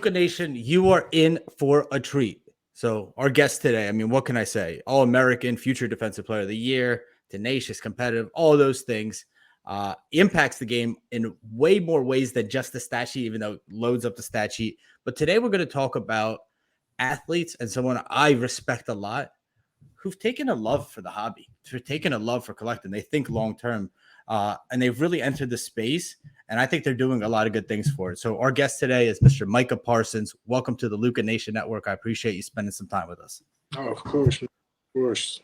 Luca Nation, you are in for a treat. So our guest today, I mean, what can I say? All-American, future Defensive Player of the Year, tenacious, competitive, all those things. Impacts the game in way more ways than just the stat sheet, even though it loads up the stat sheet. But today we're going to talk about athletes and someone I respect a lot who've taken a love for the hobby, who've taken a love for collecting. They think long-term, and they've really entered the space. And I think they're doing a lot of good things for it. So our guest today is Mr. Micah Parsons. Welcome to the Luca Nation Network. I appreciate you spending some time with us. Oh, of course. Of course.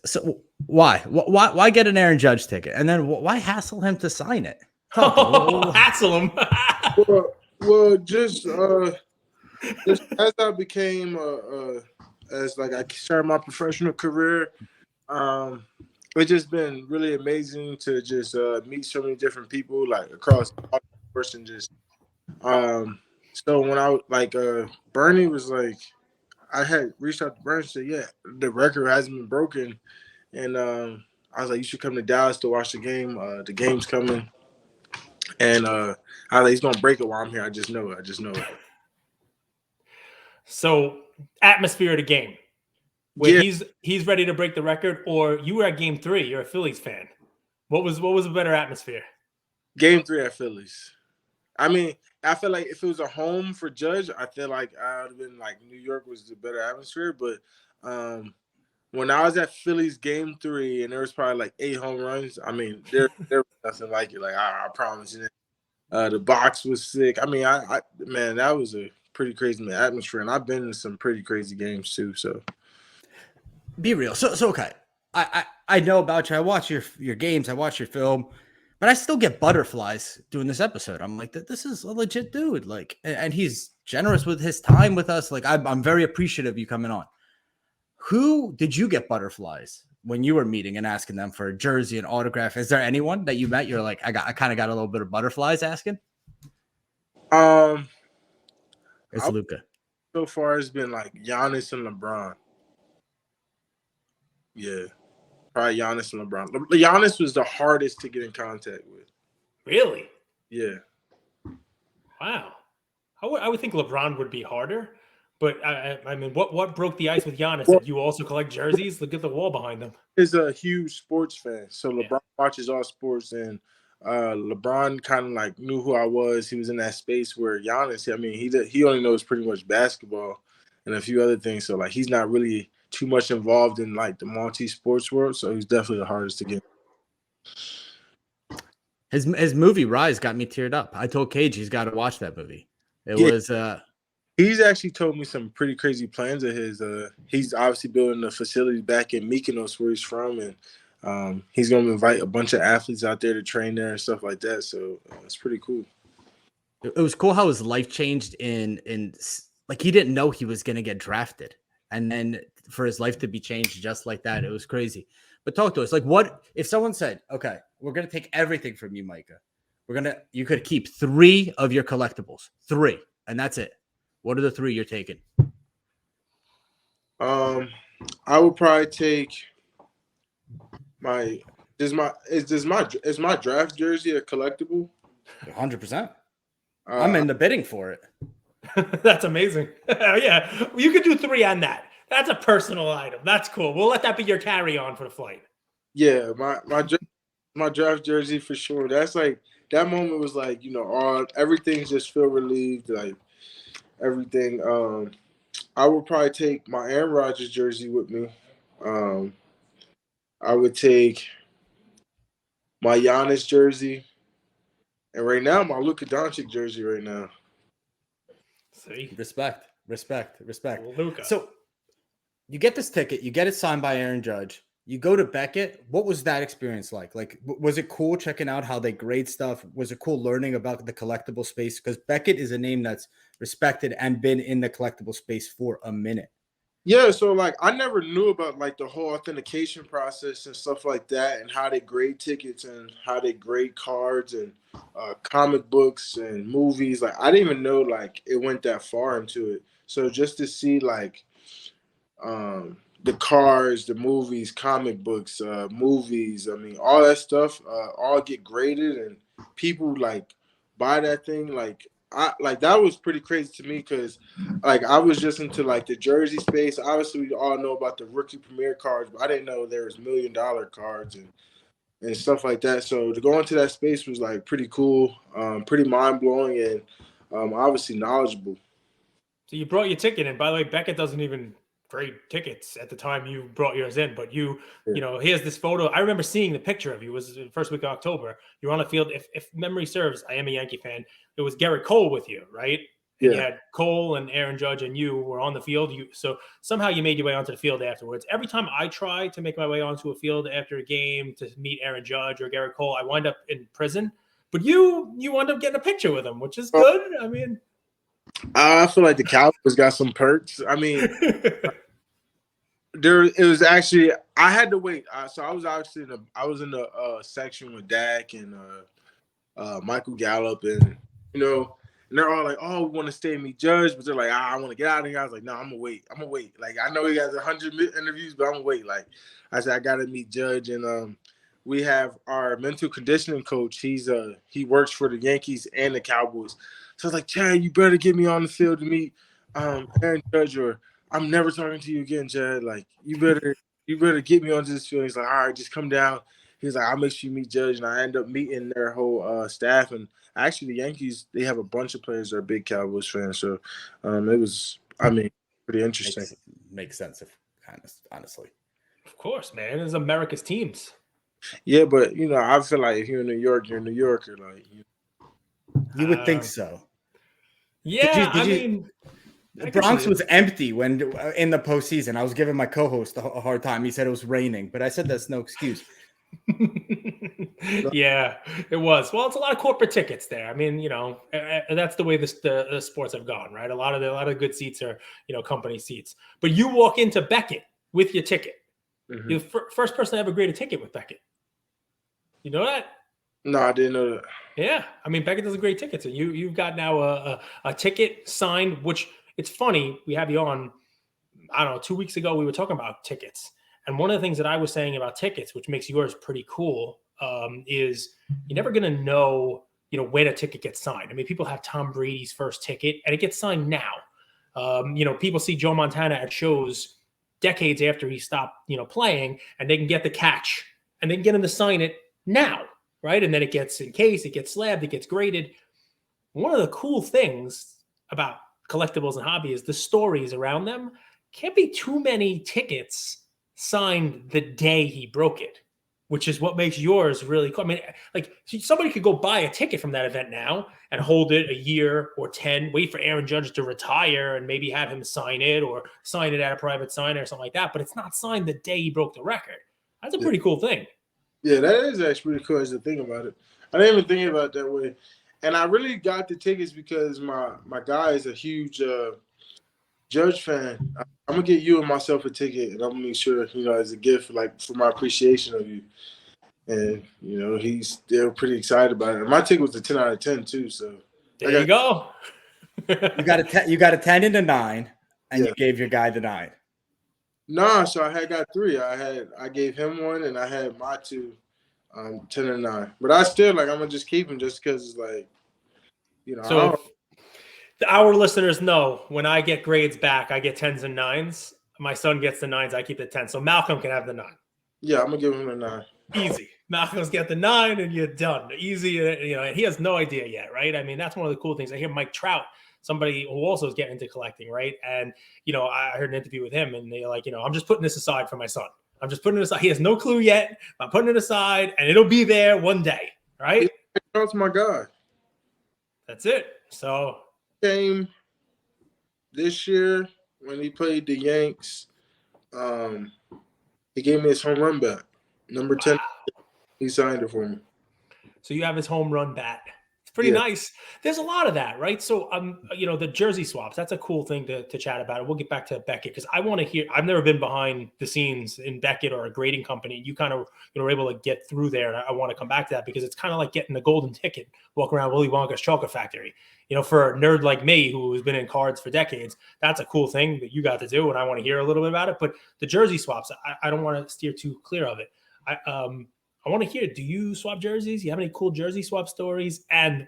So why get an Aaron Judge ticket? And then why hassle him to sign it? Hassle him. well, just as I became as like I started my professional career, it's just been really amazing to just meet so many different people like across all the course and just so when I like Bernie was like I had reached out to Bernie and said, yeah, the record hasn't been broken, and I was like, you should come to Dallas to watch the game. The game's coming, and I was like, he's gonna break it while I'm here. I just know it. So atmosphere of the game. Where he's ready to break the record, or you were at Game 3. You're a Phillies fan. What was a better atmosphere? Game 3 at Phillies. I mean, I feel like if it was a home for Judge, I feel like I would have been like New York was the better atmosphere. But when I was at Phillies Game 3 and there was probably like 8 home runs, I mean, there was nothing like it. Like I promise you, the box was sick. I mean, man, that was a pretty crazy atmosphere, and I've been in some pretty crazy games too. So. Be real. So okay. I know about you. I watch your games. I watch your film, but I still get butterflies doing this episode. I'm like, this is a legit dude. Like, and he's generous with his time with us. Like, I'm very appreciative of you coming on. Who did you get butterflies when you were meeting and asking them for a jersey and autograph? Is there anyone that you met? You're like, I kind of got a little bit of butterflies asking. It's Luca. So far, it's been like Giannis and LeBron. Yeah, probably Giannis and LeBron. Giannis was the hardest to get in contact with. Really? Yeah. Wow. I would think LeBron would be harder, but I mean, what broke the ice with Giannis? Did you also collect jerseys? Look at the wall behind him. He's a huge sports fan, so LeBron watches all sports, and LeBron kind of like knew who I was. He was in that space where Giannis, I mean, he only knows pretty much basketball and a few other things, so like he's not really too much involved in like the multi-sports world, so he's definitely the hardest to get. His movie Rise got me teared up. I told Cage he's got to watch that movie. It was he's actually told me some pretty crazy plans of his. He's obviously building a facility back in Mykonos where he's from, and he's going to invite a bunch of athletes out there to train there and stuff like that. So it's pretty cool. It was cool how his life changed in like he didn't know he was going to get drafted, and then for his life to be changed just like that, it was crazy. But talk to us. Like, what if someone said, okay, we're going to take everything from you, Micah. You could keep 3 of your collectibles, 3, and that's it. What are the 3 you're taking? I would probably take is my draft jersey a collectible? 100%. I'm in the bidding for it. That's amazing. Yeah, you could do 3 on that. That's a personal item. That's cool. We'll let that be your carry-on for the flight. Yeah, my draft jersey for sure. That's like that moment was like, you know, everything just feel relieved, like everything. I would probably take my Aaron Rodgers jersey with me. I would take my Giannis jersey, and right now my Luka Doncic jersey. Right now, see, respect. Luka. So you get this ticket, you get it signed by Aaron Judge. You go to Beckett. What was that experience like? Like, was it cool checking out how they grade stuff? Was it cool learning about the collectible space? Because Beckett is a name that's respected and been in the collectible space for a minute. Yeah, so like I never knew about like the whole authentication process and stuff like that, and how they grade tickets and how they grade cards and comic books and movies. Like I didn't even know like it went that far into it. So just to see like the cars, the movies, comic books, movies, I mean all that stuff all get graded and people like buy that thing like that was pretty crazy to me because like I was just into like the jersey space. Obviously, we all know about the rookie premier cards, but I didn't know there was $1 million cards and stuff like that. So to go into that space was like pretty cool, pretty mind blowing, and obviously knowledgeable. So you brought your ticket in. By the way, Beckett doesn't even grade tickets at the time you brought yours in. But you know, here's this photo. I remember seeing the picture of you. It was the first week of October. You're on the field. If memory serves, I am a Yankee fan. It was Garrett Cole with you, right? And you had Cole and Aaron Judge and you were on the field. So somehow you made your way onto the field afterwards. Every time I try to make my way onto a field after a game to meet Aaron Judge or Garrett Cole, I wind up in prison. But you wind up getting a picture with him, which is good. I mean, I feel like the Cowboys got some perks. I mean, it was actually I had to wait. So I was actually in the section with Dak and Michael Gallup, and and they're all like, "Oh, we want to stay and meet Judge," but they're like, "I want to get out of here." I was like, "No, I'm gonna wait. Like I know he has 100 interviews, but I'm gonna wait." Like I said, I gotta meet Judge, and we have our mental conditioning coach. He works for the Yankees and the Cowboys. So I was like, "Chad, you better get me on the field to meet Aaron Judge, or I'm never talking to you again, Chad. Like you better get me onto this field." He's like, "All right, just come down." He's like, "I'll make sure you meet Judge," and I end up meeting their whole staff. And actually, the Yankees, they have a bunch of players that are big Cowboys fans. So it was, pretty interesting. Makes sense, honestly. of course, man. It's America's teams. Yeah, but I feel like if you're in New York, you're a New Yorker. Like you would think so. Yeah, The Bronx was empty when in the postseason. I was giving my co-host a hard time. He said it was raining, but I said that's no excuse. Yeah, it was. Well, it's a lot of corporate tickets there. I mean, that's the way the sports have gone, right? A lot of good seats are company seats. But you walk into Beckett with your ticket. Mm-hmm. You're the first person to ever grade a ticket with Beckett. You know that? No, I didn't know that. Yeah, I mean Beckett doesn't grade tickets, and you've got now a ticket signed. Which it's funny we have you on. I don't know. 2 weeks ago we were talking about tickets. And one of the things that I was saying about tickets, which makes yours pretty cool, is you're never going to know, when a ticket gets signed. I mean, people have Tom Brady's first ticket, and it gets signed now. People see Joe Montana at shows decades after he stopped, playing, and they can get the catch, and they can get him to sign it now, right? And then it gets encased, it gets slabbed, it gets graded. One of the cool things about collectibles and hobby is the stories around them. Can't be too many tickets signed the day he broke it, which is what makes yours really cool. I mean, like somebody could go buy a ticket from that event now and hold it a year or 10, wait for Aaron Judge to retire and maybe have him sign it or sign it at a private signer or something like that. But it's not signed the day he broke the record. That's a pretty cool thing. Yeah, that is actually pretty cool as to think about it. I didn't even think about it that way. And I really got the tickets because my guy is a huge Judge fan. I'm gonna get you and myself a ticket, and I'm gonna make sure as a gift, like for my appreciation of you. And he's still pretty excited about it. My ticket was a 10 out of 10 too. So there you go. You got a 10 and a 9, and you gave your guy the 9. Nah, so I got 3. I gave him 1, and I had my 2, 10 and 9. But I still I'm gonna just keep him just because it's like, So our listeners know when I get grades back, I get 10s and 9s. My son gets the 9s. I keep the 10. So Malcolm can have the 9. Yeah, I'm gonna give him a 9. Easy. Malcolm's got the 9, and you're done. Easy. And he has no idea yet, right? I mean, that's one of the cool things. I hear Mike Trout, somebody who also is getting into collecting, right? And I heard an interview with him, and they're like, I'm just putting this aside for my son. I'm just putting it aside. He has no clue yet. I'm putting it aside, and it'll be there one day, right? That's my guy. That's it. So came this year when he played the Yanks. He gave me his home run bat. Number 10. Wow. He signed it for me. So you have his home run bat. It's pretty nice. There's a lot of that, right? So the jersey swaps, that's a cool thing to chat about. We'll get back to Beckett because I want to hear. I've never been behind the scenes in Beckett or a grading company. You kind of were able to get through there, and I want to come back to that because it's kind of like getting the golden ticket, walk around Willy Wonka's chocolate factory. For a nerd like me who has been in cards for decades, that's a cool thing that you got to do, and I want to hear a little bit about it. But the jersey swaps, I don't want to steer too clear of it. I want to hear, do you swap jerseys? You have any cool jersey swap stories? And,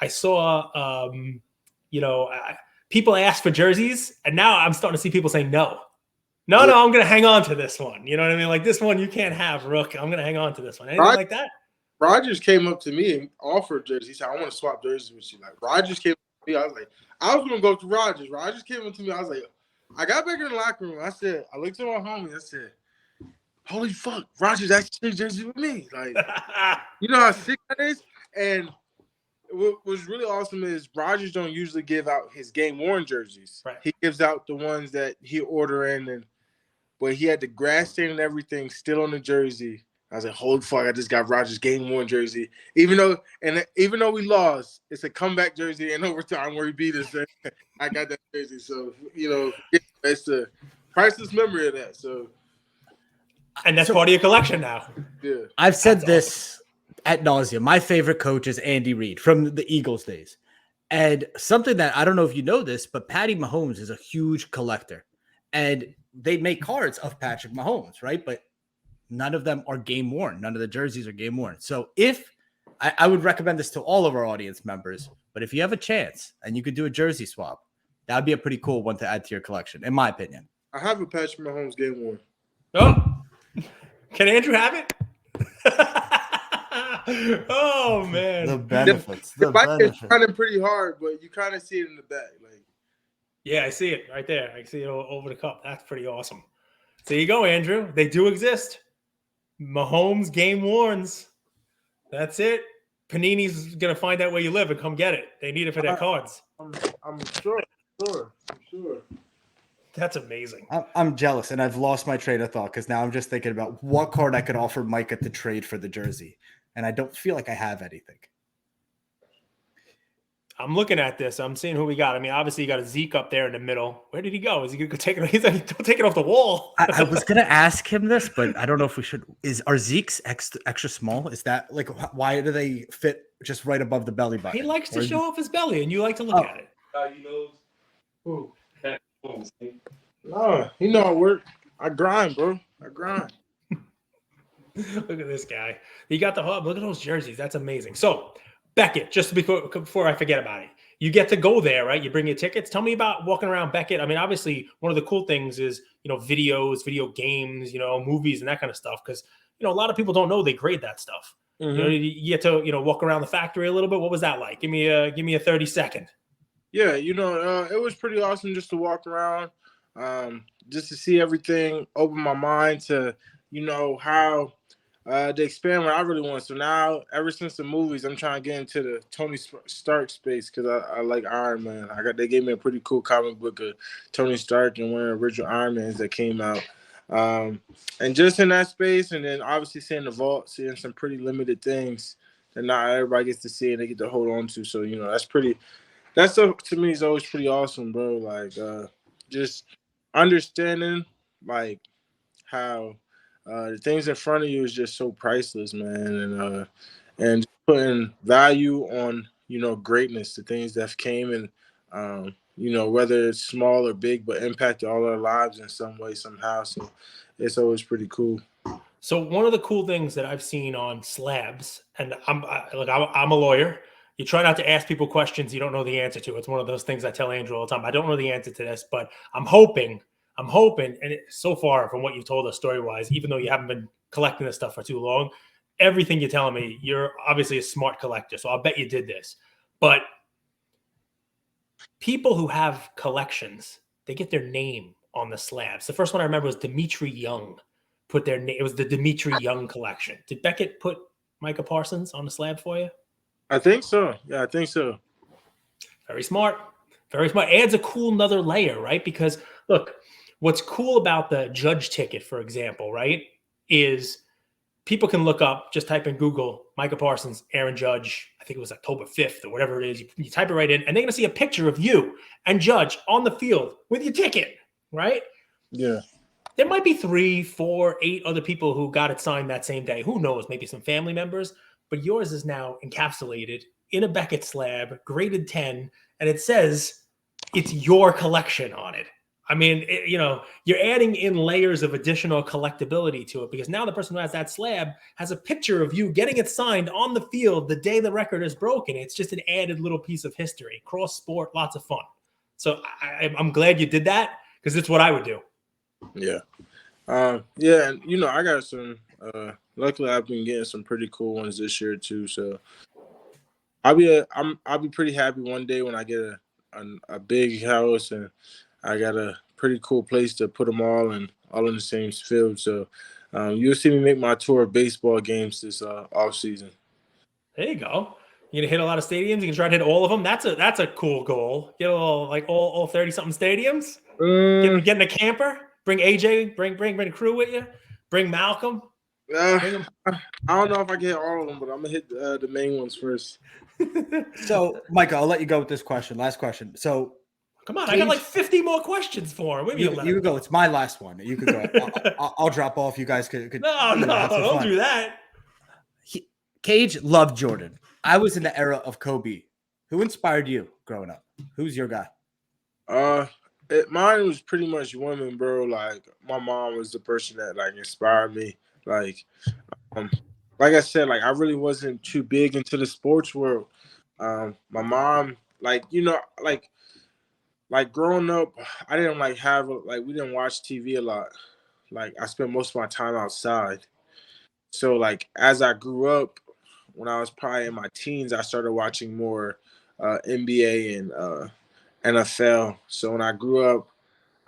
I saw, people ask for jerseys, and now I'm starting to see people saying no. No, I'm going to hang on to this one. You know what I mean? Like this one, you can't have, Rook. I'm going to hang on to this one. Anything like that? Rogers came up to me and offered jerseys. He said, I want to swap jerseys with you. Like, Rogers came up to me. I was like, I was going to go to Rogers. Rogers came up to me. I was like, I got back in the locker room. I looked at my homie. I said, holy fuck, Rogers actually jersey with me. Like, you know how sick that is? And what was really awesome is Rogers don't usually give out his game-worn jerseys. Right. He gives out the ones that he order in, but he had the grass stain and everything still on the jersey. I was like, holy fuck, I just got Rogers' game-worn jersey. Even though we lost, it's a comeback jersey in overtime where he beat us. I got that jersey. So, it's a priceless memory of that. So, and that's part of your collection now. Yeah. I've said this ad nauseum. My favorite coach is Andy Reid from the Eagles days. And something that I don't know if you know this, but Patty Mahomes is a huge collector. And they make cards of Patrick Mahomes, right? But none of them are game worn. None of the jerseys are game worn. So if I would recommend this to all of our audience members, but if you have a chance and you could do a jersey swap, that would be a pretty cool one to add to your collection, in my opinion. I have a Patrick Mahomes game worn. Oh, can Andrew have it? Oh man, The benefits. The bike is kind of pretty hard, but you kind of see it in the back. Like, yeah, I see it right there. I see it over the cup. That's pretty awesome. So there you go, Andrew. They do exist. Mahomes game warns. That's it. Panini's gonna find out where you live and come get it. They need it for their cards. I'm sure. I'm sure. That's amazing. I'm jealous, and I've lost my train of thought because now I'm just thinking about what card I could offer Micah to trade for the jersey, and I don't feel like I have anything. I'm looking at this. I'm seeing who we got. I mean, obviously, you got a Zeke up there in the middle. Where did he go? Is he going to go take it? He's like, don't take it off the wall. I was going to ask him this, but I don't know if we should. Are Zeke's extra small? Is that like, why do they fit just right above the belly button? He likes to show off his belly, and you like to look at it. Who? No, you know I work. I grind, bro. I grind. Look at this guy. He got the hub. Look at those jerseys. That's amazing. So, Beckett, just before I forget about it, you get to go there, right? You bring your tickets. Tell me about walking around Beckett. I mean, obviously, one of the cool things is, videos, video games, movies and that kind of stuff. Because, a lot of people don't know they grade that stuff. Mm-hmm. You get to, walk around the factory a little bit. What was that like? Give me a 30-second. Yeah, it was pretty awesome just to walk around, just to see everything, open my mind to, how to expand what I really want. So now, ever since the movies, I'm trying to get into the Tony Stark space because I like Iron Man. They gave me a pretty cool comic book of Tony Stark and one of the original Iron Mans that came out. And just in that space, and then obviously seeing the vault, seeing some pretty limited things that not everybody gets to see and they get to hold on to. So, that stuff to me is always pretty awesome, bro. Like, just understanding, like, how the things in front of you is just so priceless, man. And putting value on, greatness, the things that came and, whether it's small or big, but impacted all our lives in some way, somehow. So it's always pretty cool. So one of the cool things that I've seen on slabs, and I'm a lawyer. You try not to ask people questions you don't know the answer to. It's one of those things I tell Andrew all the time. I don't know the answer to this, but I'm hoping, and so far from what you've told us story-wise, even though you haven't been collecting this stuff for too long, everything you're telling me, you're obviously a smart collector, so I'll bet you did this. But people who have collections, they get their name on the slabs. The first one I remember was Dimitri Young. Put their name. It was the Dimitri Young collection. Did Beckett put Micah Parsons on the slab for you? I think so. Yeah, I think so. Very smart. Very smart. Adds a cool another layer, right? Because look, what's cool about the Judge ticket, for example, right, is people can look up, just type in Google, Micah Parsons, Aaron Judge, I think it was October 5th or whatever it is. You type it right in, and they're going to see a picture of you and Judge on the field with your ticket, right? Yeah. There might be 3, 4, 8 other people who got it signed that same day. Who knows? Maybe some family members. But yours is now encapsulated in a Beckett slab, graded 10, and it says it's your collection on it. I mean, you're adding in layers of additional collectability to it because now the person who has that slab has a picture of you getting it signed on the field the day the record is broken. It's just an added little piece of history. Cross sport, lots of fun. So I'm glad you did that because it's what I would do. Yeah. Yeah, and I got some. Luckily, I've been getting some pretty cool ones this year too. So I'll be pretty happy one day when I get a big house and I got a pretty cool place to put them all in the same field. So you'll see me make my tour of baseball games this off season. There you go. You're gonna hit a lot of stadiums. You can try to hit all of them. That's a cool goal. Get all 30 something stadiums. Get in a camper. Bring AJ. Bring the crew with you. Bring Malcolm. I don't know if I can hit all of them, but I'm gonna hit the main ones first. So, Micah, I'll let you go with this question. Last question. So, come on, I got like 50 more questions for him. You can go. It's my last one. You could go. I'll drop off. You guys could no, don't do that. Cage loved Jordan. I was in the era of Kobe. Who inspired you growing up? Who's your guy? Mine was pretty much women, bro. Like my mom was the person that like inspired me. Like I said, like I really wasn't too big into the sports world. My mom, like growing up, I didn't we didn't watch TV a lot. Like I spent most of my time outside. So like as I grew up, when I was probably in my teens, I started watching more NBA and NFL. So when I grew up,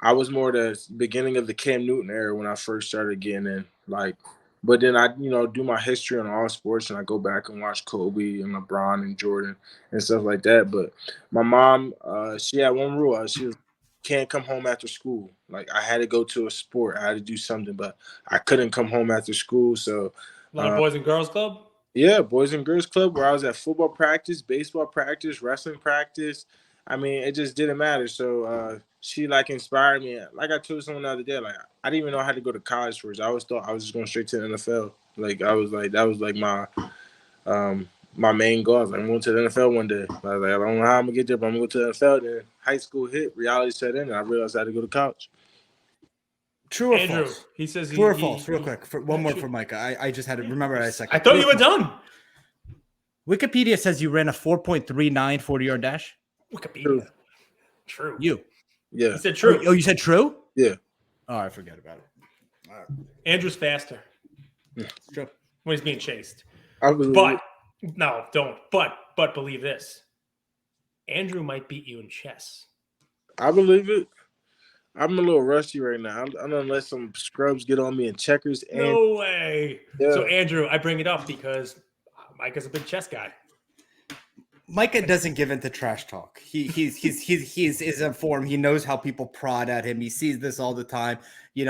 I was more the beginning of the Cam Newton era when I first started getting in. But then I, do my history on all sports and I go back and watch Kobe and LeBron and Jordan and stuff like that. But my mom, she had one rule. She was, can't come home after school. Like I had to go to a sport. I had to do something, but I couldn't come home after school. So a lot of Boys and Girls Club? Yeah, Boys and Girls Club, where I was at football practice, baseball practice, wrestling practice. I mean, it just didn't matter. So she inspired me. Like I told someone the other day, like I didn't even know how to go to college first. I always thought I was just going straight to the NFL. Like I was like that was like my my main goal. I was like, I'm going to the NFL one day. I was like, I don't know how I'm gonna get there, but I'm gonna go to the NFL. Then high school hit, reality set in, and I realized I had to go to college. True or Andrew, false? He says true or false, real quick. One more for Micah. I just had to remember that a second. I thought you were done. Wikipedia says you ran a 4.39 40-yard dash. Wikipedia. True. You. Yeah. He said true. Oh, you said true? Yeah. Oh, I forget about it. All right. Andrew's faster. It's true. When he's being chased. But believe this. Andrew might beat you in chess. I believe it. I'm a little rusty right now. I'm gonna let some scrubs get on me in checkers. No way. Yeah. So Andrew, I bring it up because Micah's a big chess guy. Micah doesn't give into trash talk. He's informed. He knows how people prod at him. He sees this all the time. He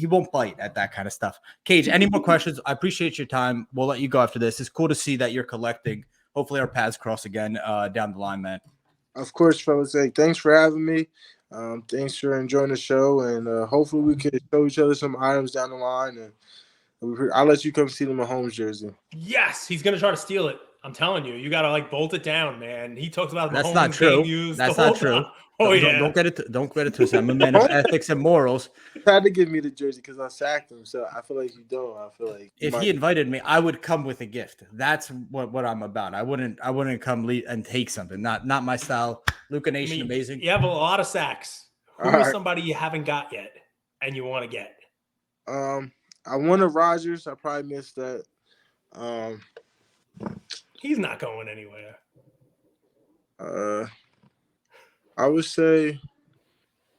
won't bite at that kind of stuff. Cage, any more questions? I appreciate your time. We'll let you go after this. It's cool to see that you're collecting. Hopefully our paths cross again down the line, man. Of course, fellas. Hey, thanks for having me. Thanks for enjoying the show, and hopefully we can show each other some items down the line. And I'll let you come see the Mahomes jersey. Yes, he's gonna try to steal it. I'm telling you, you gotta bolt it down, man. He talks about that's Mahomes not true. Used that's not true. Oh don't get it. Don't get it twisted. I'm a man of ethics and morals. He tried to give me the jersey because I sacked him, so I feel like you don't. I feel like if he invited me, I would come with a gift. That's what I'm about. I wouldn't come and take something. Not my style. Luca Nation, amazing. You have a lot of sacks. Who is somebody you haven't got yet and you want to get? I wanted Rodgers. I probably missed that. He's not going anywhere. I would say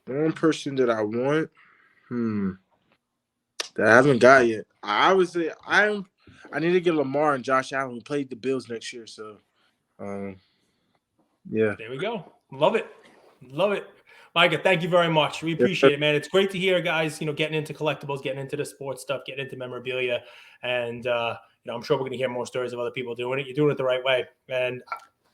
one person that I want, that I haven't got yet. I would say I need to get Lamar and Josh Allen. We played the Bills next year, so yeah. There we go. Love it. Micah, thank you very much. We appreciate it, man. It's great to hear guys, getting into collectibles, getting into the sports stuff, getting into memorabilia. And, I'm sure we're going to hear more stories of other people doing it. You're doing it the right way. And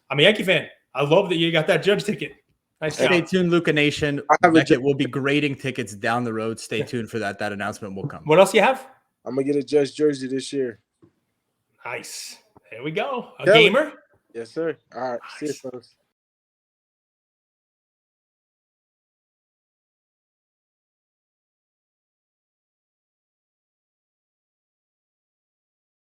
I'm a Yankee fan. I love that you got that Judge ticket. Nice job. Stay tuned, Luca Nation. We'll be grading tickets down the road. Stay tuned for that. That announcement will come. What else you have? I'm going to get a Judge jersey this year. Nice. There we go. A gamer? Yes, sir. All right. Nice. See you, folks.